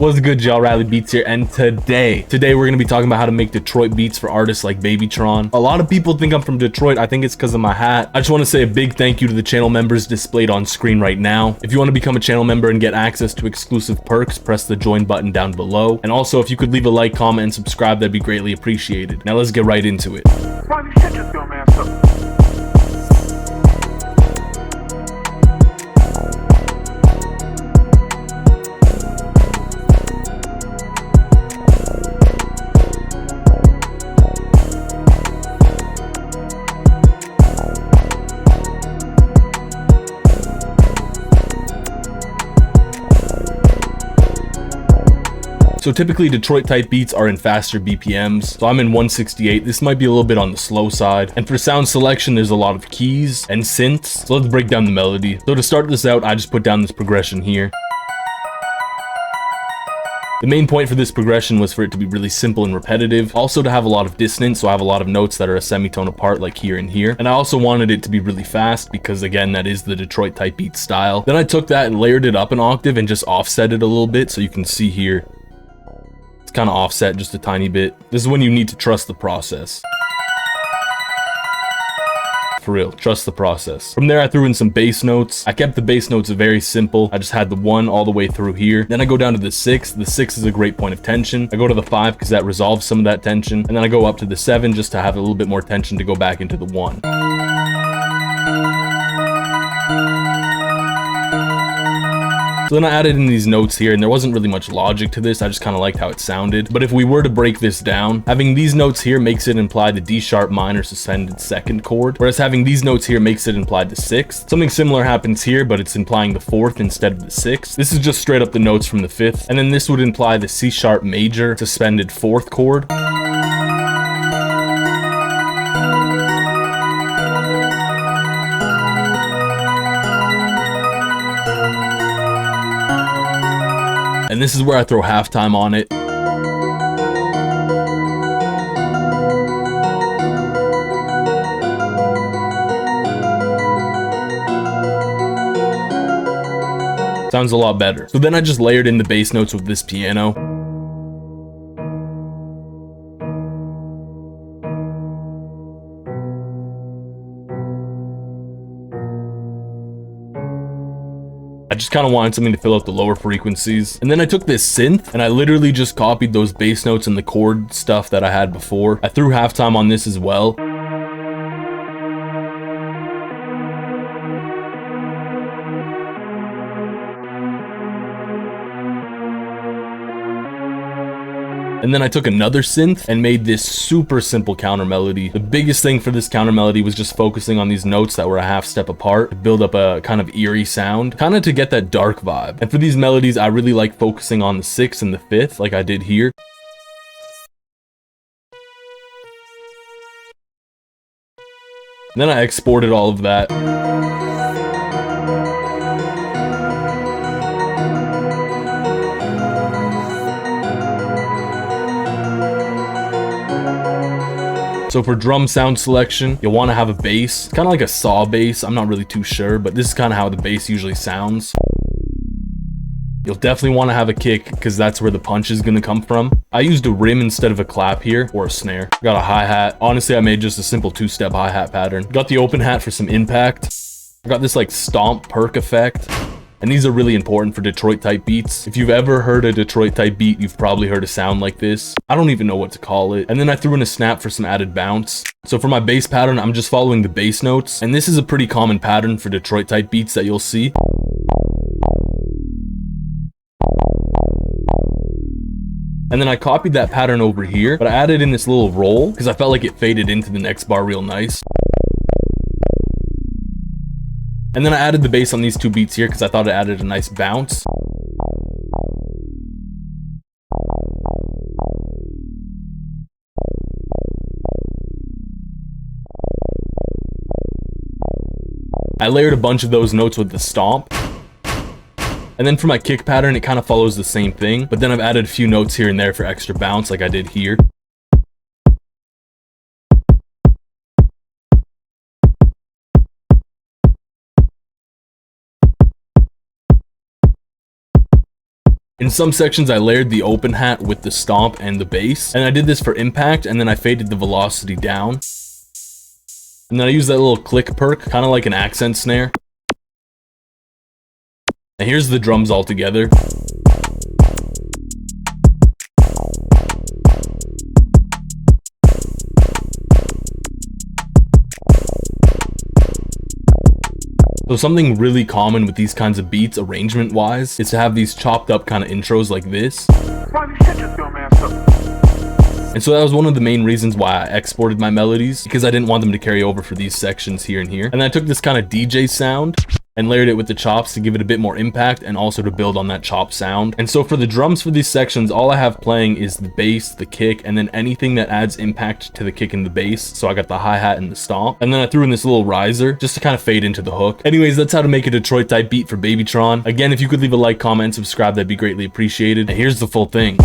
What's good, y'all? rlybeats here, and today we're gonna be talking about how to make Detroit beats for artists like BabyTron. A lot of people think I'm from Detroit. I think it's because of my hat. I just want to say a big thank you to the channel members displayed on screen right now. If you want to become a channel member and get access to exclusive perks, press the join button down below. And also, if you could leave a like, comment, and subscribe, that'd be greatly appreciated. Now let's get right into it. Riley, shut your dumb ass up. So typically Detroit type beats are in faster BPMs, so I'm in 168. This might be a little bit on the slow side. And for sound selection, there's a lot of keys and synths, so let's break down the melody. So to start this out, I just put down this progression here. The main point for this progression was for it to be really simple and repetitive, also to have a lot of dissonance, so I have a lot of notes that are a semitone apart, like here and here. And I also wanted it to be really fast because, again, that is the Detroit type beat style. Then I took that and layered it up an octave and just offset it a little bit, so you can see here it's kind of offset just a tiny bit. This is when you need to trust the process. For real, trust the process. From there, I threw in some bass notes. I kept the bass notes very simple. I just had the 1 all the way through here. Then I go down to the 6. The 6 is a great point of tension. I go to the 5 because that resolves some of that tension. And then I go up to the 7 just to have a little bit more tension to go back into the 1. So then I added in these notes here, and there wasn't really much logic to this. I just kind of liked how it sounded. But if we were to break this down, having these notes here makes it imply the D sharp minor suspended 2nd chord, whereas having these notes here makes it imply the 6th. Something similar happens here, but it's implying the 4th instead of the 6th. This is just straight up the notes from the 5th. And then this would imply the C sharp major suspended 4th chord. And this is where I throw halftime on it. Sounds a lot better. So then I just layered in the bass notes with this piano. I just kind of wanted something to fill out the lower frequencies. And then I took this synth and I literally just copied those bass notes and the chord stuff that I had before. I threw halftime on this as well. And then I took another synth and made this super simple counter melody. The biggest thing for this counter melody was just focusing on these notes that were a half step apart to build up a kind of eerie sound, kind of to get that dark vibe. And for these melodies, I really like focusing on the 6th and the 5th, like I did here. And then I exported all of that. So for drum sound selection, you'll want to have a bass, kind of like a saw bass. I'm not really too sure, but this is kind of how the bass usually sounds. You'll definitely want to have a kick because that's where the punch is going to come from. I used a rim instead of a clap here, or a snare. Got a hi-hat. Honestly, I made just a simple 2-step hi-hat pattern. Got the open hat for some impact. I got this like stomp perk effect. And these are really important for Detroit type beats. If you've ever heard a Detroit type beat, you've probably heard a sound like this. I don't even know what to call it. And then I threw in a snap for some added bounce. So for my bass pattern, I'm just following the bass notes. And this is a pretty common pattern for Detroit type beats that you'll see. And then I copied that pattern over here, but I added in this little roll because I felt like it faded into the next bar real nice. And then I added the bass on these 2 beats here because I thought it added a nice bounce. I layered a bunch of those notes with the stomp. And then for my kick pattern, it kind of follows the same thing, but then I've added a few notes here and there for extra bounce like I did here. In some sections, I layered the open hat with the stomp and the bass, and I did this for impact, and then I faded the velocity down. And then I used that little click perk, kind of like an accent snare. And here's the drums all together. So something really common with these kinds of beats, arrangement wise, is to have these chopped up kind of intros like this. Riley, shut your dumb ass up. And so that was one of the main reasons why I exported my melodies, because I didn't want them to carry over for these sections here and here. And then I took this kind of DJ sound and layered it with the chops to give it a bit more impact and also to build on that chop sound. And so for the drums for these sections, all I have playing is the bass, the kick, and then anything that adds impact to the kick and the bass. So I got the hi-hat and the stomp. And then I threw in this little riser just to kind of fade into the hook. Anyways, that's how to make a Detroit type beat for BabyTron. Again, if you could leave a like, comment, and subscribe, that'd be greatly appreciated. And here's the full thing.